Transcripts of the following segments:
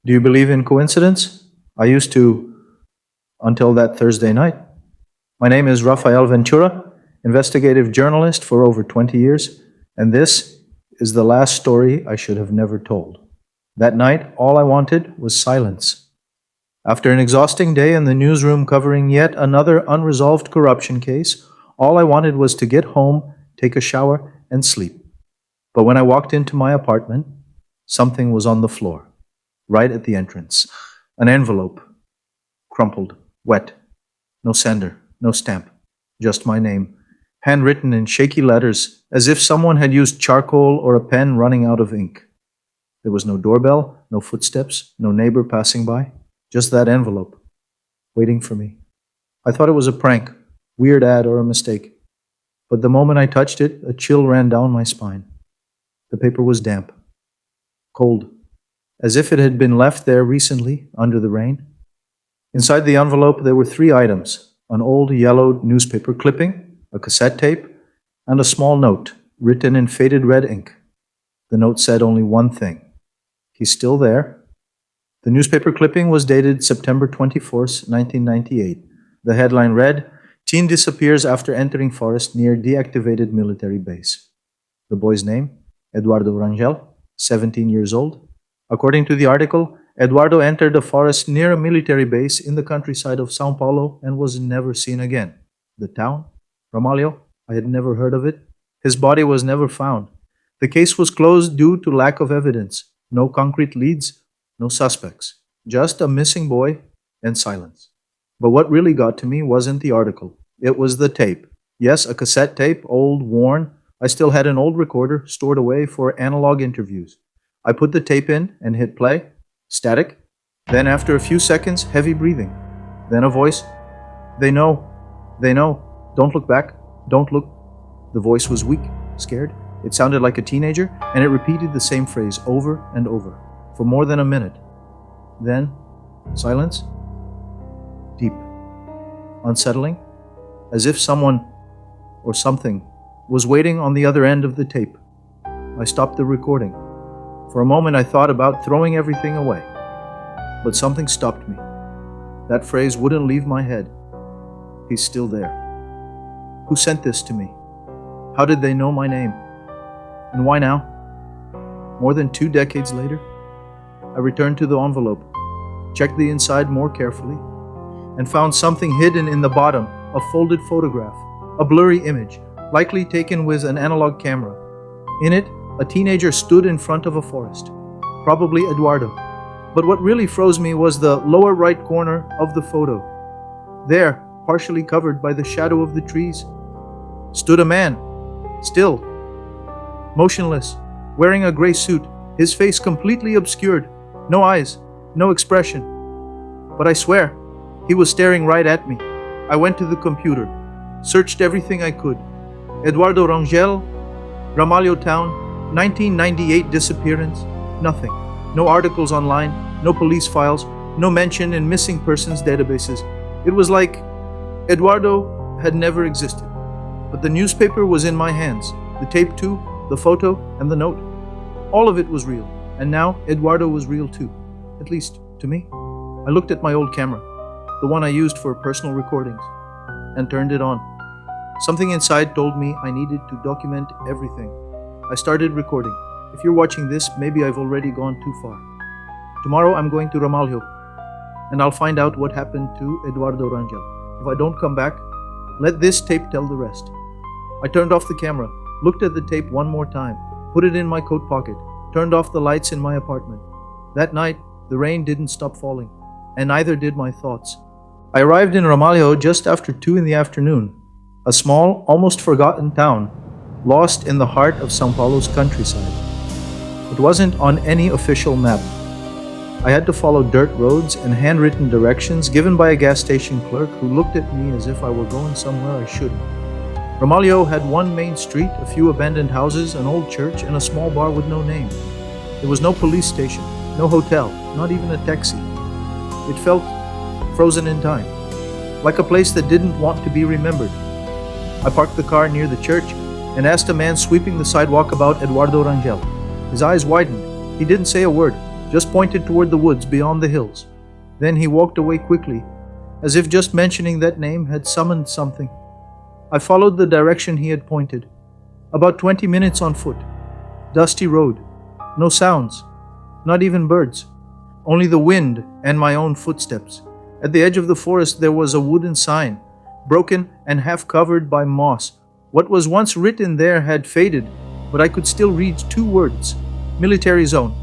Do you believe in coincidence? I used to until that Thursday night. My name is Rafael Ventura, investigative journalist for over 20 years, and this is the last story I should have never told. That night, all I wanted was silence. After an exhausting day in the newsroom covering yet another unresolved corruption case, all I wanted was to get home, take a shower, and sleep. But when I walked into my apartment, something was on the floor, right at the entrance. An envelope, crumpled, wet, no sender, no stamp, just my name, handwritten in shaky letters, as if someone had used charcoal or a pen running out of ink. There was no doorbell, no footsteps, no neighbor passing by, just that envelope, waiting for me. I thought it was a prank, weird ad or a mistake. But the moment I touched it, a chill ran down my spine. The paper was damp, cold, as if it had been left there recently under the rain. Inside the envelope there were 3 items: an old yellowed newspaper clipping, a cassette tape, and a small note written in faded red ink. The note said only one thing: he's still there. The newspaper clipping was dated September 24th, 1998. The headline read, "Teen disappears after entering forest near deactivated military base." The boy's name? Eduardo Rangel, 17 years old. According to the article, Eduardo entered a forest near a military base in the countryside of São Paulo and was never seen again. The town? Ramalho? I had never heard of it. His body was never found. The case was closed due to lack of evidence. No concrete leads, no suspects. Just a missing boy and silence. But what really got to me wasn't the article. It was the tape. Yes, a cassette tape, old, worn. I still had an old recorder stored away for analog interviews. I put the tape in and hit play. Static. Then after a few seconds, heavy breathing. Then a voice. They know. They know. Don't look back. Don't look. The voice was weak, scared. It sounded like a teenager, and it repeated the same phrase over and over for more than a minute. Then, silence. Deep. Unsettling. As if someone or something was waiting on the other end of the tape. I stopped the recording. For a moment I thought about throwing everything away. But something stopped me. That phrase wouldn't leave my head. He's still there. Who sent this to me? How did they know my name? And why now? More than 2 decades later, I returned to the envelope, checked the inside more carefully, and found something hidden in the bottom, a folded photograph, a blurry image, likely taken with an analog camera. In it, a teenager stood in front of a forest, probably Eduardo. But what really froze me was the lower right corner of the photo. There, partially covered by the shadow of the trees, stood a man, still, motionless, wearing a gray suit, his face completely obscured, no eyes, no expression. But I swear, he was staring right at me. I went to the computer, searched everything I could. Eduardo Rangel, Ramalho Town, 1998 disappearance, nothing. No articles online, no police files, no mention in missing persons databases. It was like Eduardo had never existed. But the newspaper was in my hands, the tape too, the photo, and the note. All of it was real, and now Eduardo was real too, at least to me. I looked at my old camera, the one I used for personal recordings, and turned it on. Something inside told me I needed to document everything. I started recording. If you're watching this, maybe I've already gone too far. Tomorrow I'm going to Ramalho, and I'll find out what happened to Eduardo Rangel. If I don't come back, let this tape tell the rest. I turned off the camera, looked at the tape one more time, put it in my coat pocket, turned off the lights in my apartment. That night, the rain didn't stop falling, and neither did my thoughts. I arrived in Ramalho just after 2 in the afternoon, a small, almost forgotten town, lost in the heart of São Paulo's countryside. It wasn't on any official map. I had to follow dirt roads and handwritten directions given by a gas station clerk who looked at me as if I were going somewhere I shouldn't. Ramalho had one main street, a few abandoned houses, an old church, and a small bar with no name. There was no police station, no hotel, not even a taxi. It felt frozen in time, like a place that didn't want to be remembered. I parked the car near the church and asked a man sweeping the sidewalk about Eduardo Rangel. His eyes widened. He didn't say a word, just pointed toward the woods beyond the hills. Then he walked away quickly, as if just mentioning that name had summoned something. I followed the direction he had pointed. About 20 minutes on foot. Dusty road. No sounds. Not even birds. Only the wind and my own footsteps. At the edge of the forest there was a wooden sign, broken and half covered by moss. What was once written there had faded, but I could still read two words: military zone.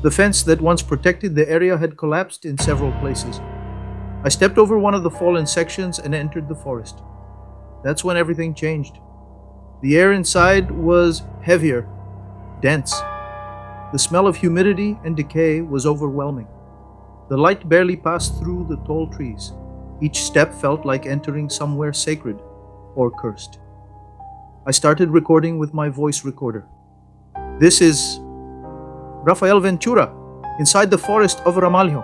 The fence that once protected the area had collapsed in several places. I stepped over one of the fallen sections and entered the forest. That's when everything changed. The air inside was heavier, dense. The smell of humidity and decay was overwhelming. The light barely passed through the tall trees. Each step felt like entering somewhere sacred or cursed. I started recording with my voice recorder. This is Rafael Ventura, inside the forest of Ramalho,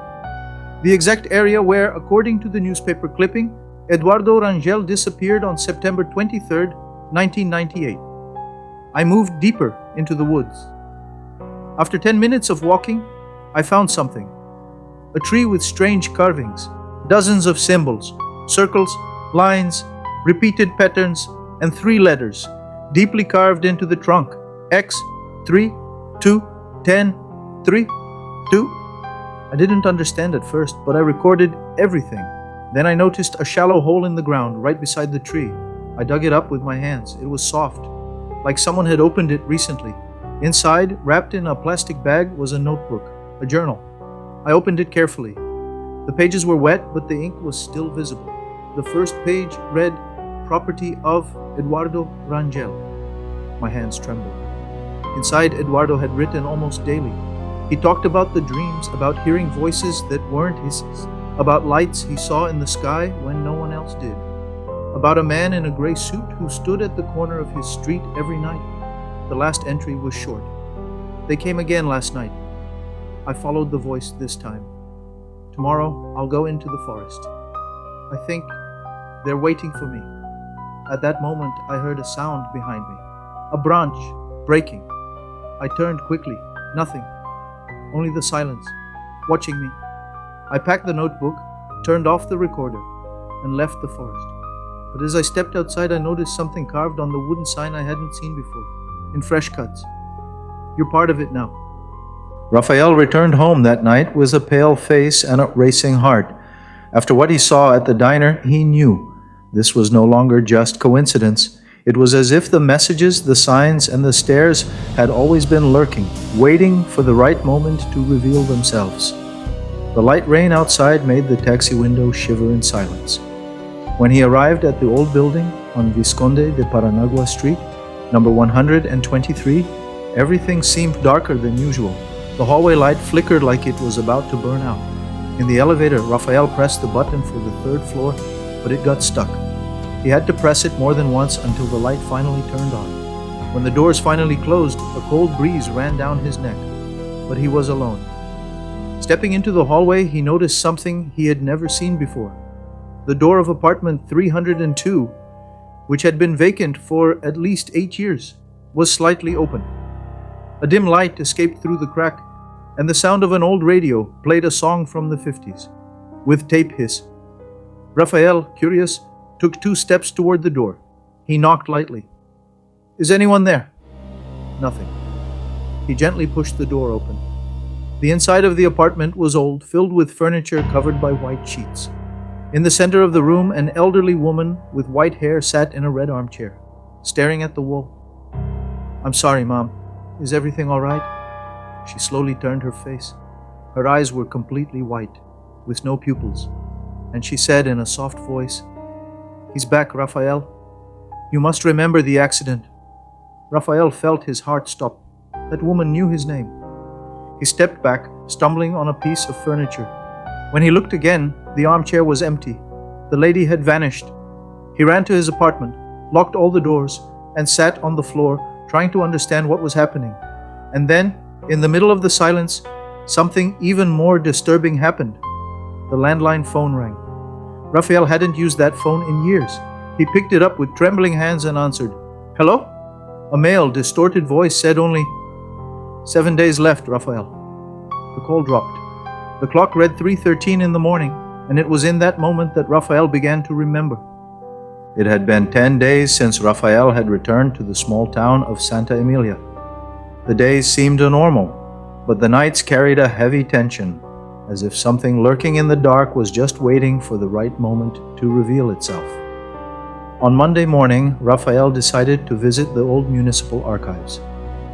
the exact area where, according to the newspaper clipping, Eduardo Rangel disappeared on September 23, 1998. I moved deeper into the woods. After 10 minutes of walking, I found something. A tree with strange carvings, dozens of symbols, circles, lines, repeated patterns, and 3 letters, deeply carved into the trunk: X, 3, 2, 10, 3, 2. I didn't understand at first, but I recorded everything. Then I noticed a shallow hole in the ground right beside the tree. I dug it up with my hands. It was soft, like someone had opened it recently. Inside, wrapped in a plastic bag, was a notebook, a journal. I opened it carefully. The pages were wet, but the ink was still visible. The first page read, "Property of Eduardo Rangel." My hands trembled. Inside, Eduardo had written almost daily. He talked about the dreams, about hearing voices that weren't his, about lights he saw in the sky when no one else did, about a man in a gray suit who stood at the corner of his street every night. The last entry was short. "They came again last night." I followed the voice this time. "Tomorrow, I'll go into the forest. I think they're waiting for me." At that moment, I heard a sound behind me. A branch breaking. I turned quickly. Nothing. Only the silence, watching me. I packed the notebook, turned off the recorder, and left the forest. But as I stepped outside, I noticed something carved on the wooden sign I hadn't seen before, in fresh cuts. "You're part of it now." Rafael returned home that night with a pale face and a racing heart. After what he saw at the diner, he knew this was no longer just coincidence. It was as if the messages, the signs, and the stares had always been lurking, waiting for the right moment to reveal themselves. The light rain outside made the taxi window shiver in silence. When he arrived at the old building on Visconde de Paranagua Street, number 123, everything seemed darker than usual. The hallway light flickered like it was about to burn out. In the elevator, Rafael pressed the button for the 3rd floor, but it got stuck. He had to press it more than once until the light finally turned on. When the doors finally closed, a cold breeze ran down his neck, but he was alone. Stepping into the hallway, he noticed something he had never seen before. The door of apartment 302, which had been vacant for at least 8 years, was slightly open. A dim light escaped through the crack, and the sound of an old radio played a song from the 50s, with tape hiss. Rafael, curious, took 2 steps toward the door. He knocked lightly. "Is anyone there?" Nothing. He gently pushed the door open. The inside of the apartment was old, filled with furniture covered by white sheets. In the center of the room, an elderly woman with white hair sat in a red armchair, staring at the wall. "I'm sorry, Mom. Is everything all right?" She slowly turned her face. Her eyes were completely white, with no pupils, and she said in a soft voice, "He's back, Rafael. You must remember the accident." Rafael felt his heart stop. That woman knew his name. He stepped back, stumbling on a piece of furniture. When he looked again, the armchair was empty. The lady had vanished. He ran to his apartment, locked all the doors, and sat on the floor, trying to understand what was happening. And then, in the middle of the silence, something even more disturbing happened. The landline phone rang. Rafael hadn't used that phone in years. He picked it up with trembling hands and answered. "Hello?" A male, distorted voice said only, "7 days left, Rafael." The call dropped. The clock read 3:13 in the morning, and it was in that moment that Raphael began to remember. It had been 10 days since Raphael had returned to the small town of Santa Emilia. The days seemed normal, but the nights carried a heavy tension, as if something lurking in the dark was just waiting for the right moment to reveal itself. On Monday morning, Raphael decided to visit the old municipal archives.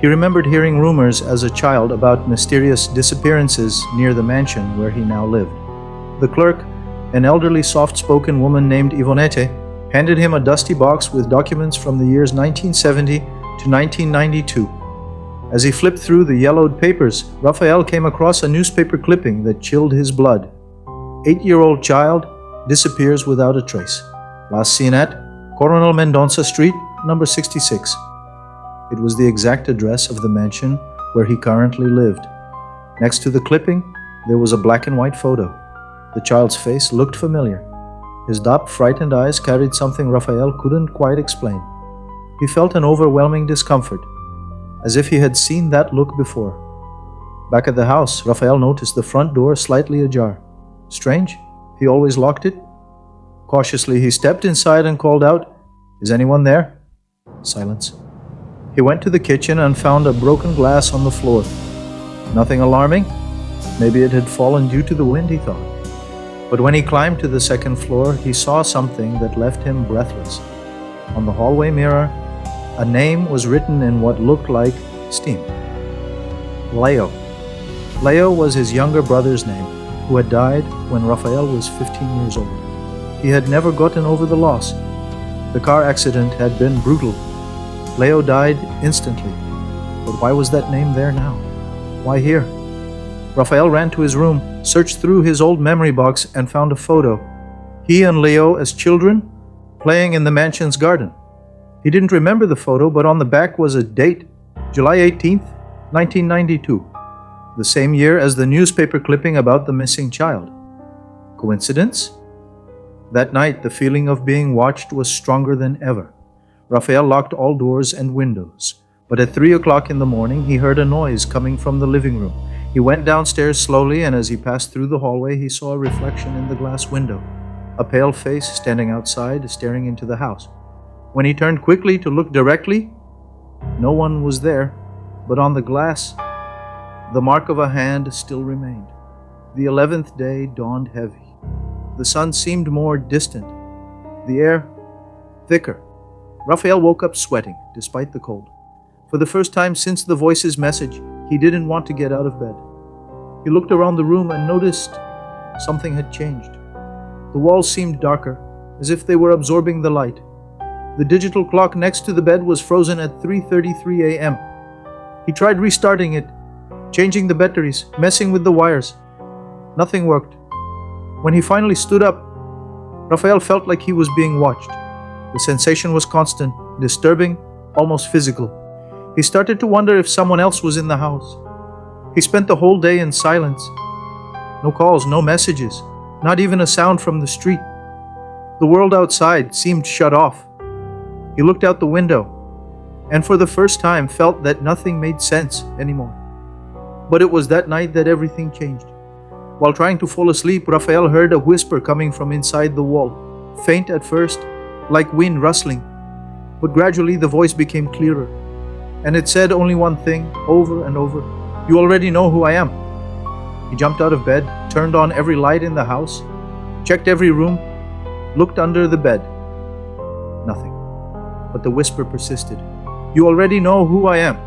He remembered hearing rumors as a child about mysterious disappearances near the mansion where he now lived. The clerk, an elderly soft-spoken woman named Ivonete, handed him a dusty box with documents from the years 1970 to 1992. As he flipped through the yellowed papers, Raphael came across a newspaper clipping that chilled his blood. 8-year-old child disappears without a trace. Last seen at Coronel Mendonça Street, number 66. It was the exact address of the mansion where he currently lived. Next to the clipping, there was a black and white photo. The child's face looked familiar. His dark, frightened eyes carried something Raphael couldn't quite explain. He felt an overwhelming discomfort, as if he had seen that look before. Back at the house, Raphael noticed the front door slightly ajar. Strange, he always locked it. Cautiously, he stepped inside and called out, "Is anyone there?" Silence. He went to the kitchen and found a broken glass on the floor. Nothing alarming. Maybe it had fallen due to the wind, he thought. But when he climbed to the second floor, he saw something that left him breathless. On the hallway mirror, a name was written in what looked like steam. Leo. Leo was his younger brother's name, who had died when Raphael was 15 years old. He had never gotten over the loss. The car accident had been brutal. Leo died instantly. But why was that name there now? Why here? Raphael ran to his room, searched through his old memory box, and found a photo. He and Leo as children, playing in the mansion's garden. He didn't remember the photo, but on the back was a date, July 18th, 1992, the same year as the newspaper clipping about the missing child. Coincidence? That night, the feeling of being watched was stronger than ever. Raphael locked all doors and windows, but at 3 o'clock in the morning, he heard a noise coming from the living room. He went downstairs slowly, and as he passed through the hallway, he saw a reflection in the glass window, a pale face standing outside, staring into the house. When he turned quickly to look directly, no one was there, but on the glass, the mark of a hand still remained. The 11th day dawned heavy. The sun seemed more distant, the air thicker. Raphael woke up sweating, despite the cold. For the first time since the voice's message, he didn't want to get out of bed. He looked around the room and noticed something had changed. The walls seemed darker, as if they were absorbing the light. The digital clock next to the bed was frozen at 3:33 a.m. He tried restarting it, changing the batteries, messing with the wires. Nothing worked. When he finally stood up, Raphael felt like he was being watched. The sensation was constant, disturbing, almost physical. He started to wonder if someone else was in the house. He spent the whole day in silence. No calls, no messages, not even a sound from the street. The world outside seemed shut off. He looked out the window, and for the first time felt that nothing made sense anymore. But it was that night that everything changed. While trying to fall asleep, Raphael heard a whisper coming from inside the wall, faint at first, like wind rustling. But gradually the voice became clearer, and it said only one thing, over and over, "You already know who I am." He jumped out of bed, turned on every light in the house, checked every room, looked under the bed. Nothing. But the whisper persisted. "You already know who I am."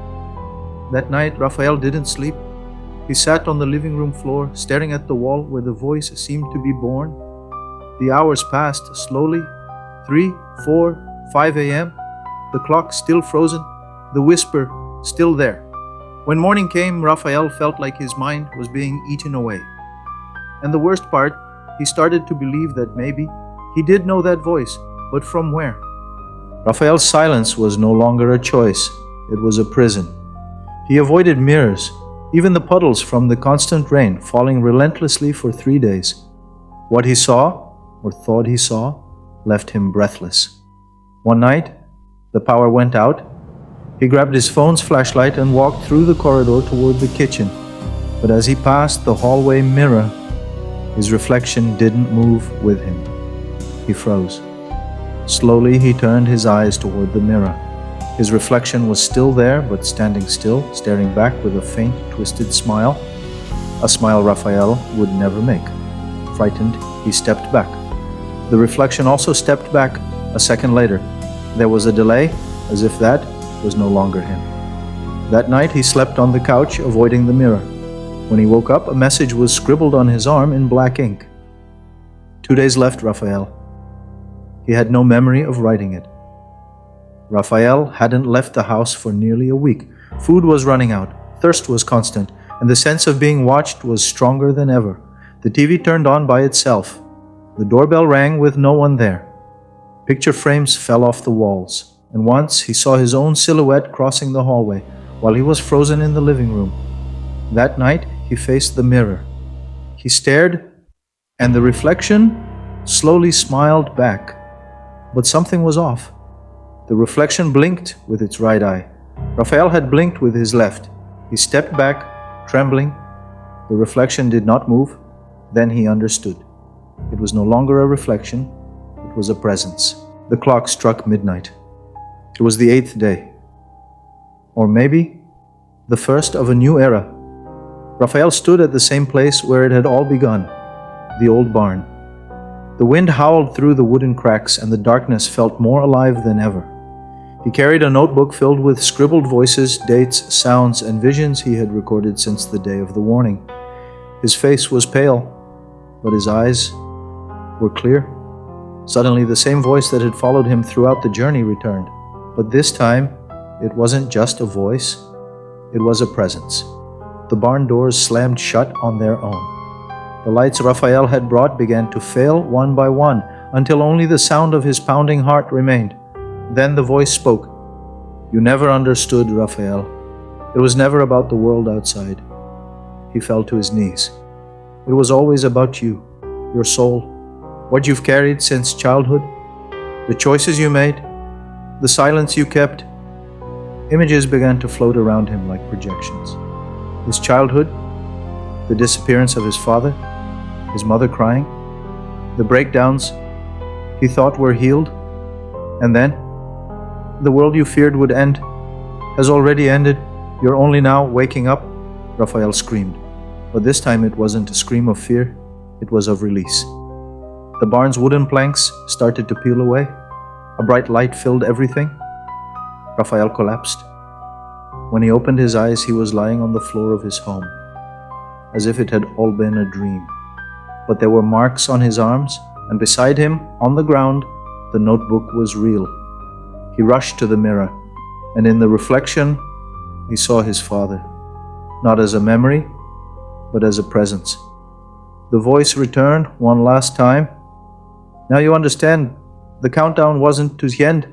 That night, Raphael didn't sleep. He sat on the living room floor, staring at the wall where the voice seemed to be born. The hours passed slowly. 3, 4, 5 a.m. The clock still frozen, the whisper still there. When morning came, Raphael felt like his mind was being eaten away. And the worst part, he started to believe that maybe he did know that voice, but from where? Raphael's silence was no longer a choice, it was a prison. He avoided mirrors, even the puddles from the constant rain falling relentlessly for 3 days. What he saw, or thought he saw, left him breathless. One night, the power went out. He grabbed his phone's flashlight and walked through the corridor toward the kitchen. But as he passed the hallway mirror, his reflection didn't move with him. He froze. Slowly, he turned his eyes toward the mirror. His reflection was still there, but standing still, staring back with a faint, twisted smile. A smile Raphael would never make. Frightened, he stepped back. The reflection also stepped back a second later. There was a delay, as if that was no longer him. That night, he slept on the couch, avoiding the mirror. When he woke up, a message was scribbled on his arm in black ink. 2 days left, Raphael. He had no memory of writing it. Raphael hadn't left the house for nearly a week. Food was running out, thirst was constant, and the sense of being watched was stronger than ever. The TV turned on by itself. The doorbell rang with no one there. Picture frames fell off the walls, and once he saw his own silhouette crossing the hallway while he was frozen in the living room. That night, he faced the mirror. He stared, and the reflection slowly smiled back. But something was off. The reflection blinked with its right eye. Raphael had blinked with his left. He stepped back, trembling. The reflection did not move. Then he understood. It was no longer a reflection. It was a presence. The clock struck midnight. It was the 8th day. Or maybe the first of a new era. Raphael stood at the same place where it had all begun, the old barn. The wind howled through the wooden cracks, and the darkness felt more alive than ever. He carried a notebook filled with scribbled voices, dates, sounds, and visions he had recorded since the day of the warning. His face was pale, but his eyes were clear. Suddenly, the same voice that had followed him throughout the journey returned. But this time, it wasn't just a voice, it was a presence. The barn doors slammed shut on their own. The lights Raphael had brought began to fail one by one, until only the sound of his pounding heart remained. Then the voice spoke. You never understood, Raphael. It was never about the world outside. He fell to his knees. It was always about you, your soul, what you've carried since childhood, the choices you made, the silence you kept. Images began to float around him like projections. His childhood, the disappearance of his father, his mother crying, the breakdowns he thought were healed, and then the world you feared would end has already ended. You're only now waking up, Raphael screamed. But this time it wasn't a scream of fear, it was of release. The barn's wooden planks started to peel away. A bright light filled everything. Raphael collapsed. When he opened his eyes, he was lying on the floor of his home, as if it had all been a dream. But there were marks on his arms, and beside him, on the ground, the notebook was real. He rushed to the mirror, and in the reflection, he saw his father, not as a memory, but as a presence. The voice returned one last time. Now you understand, the countdown wasn't to the end.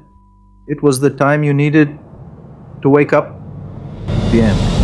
It was the time you needed to wake up. The end.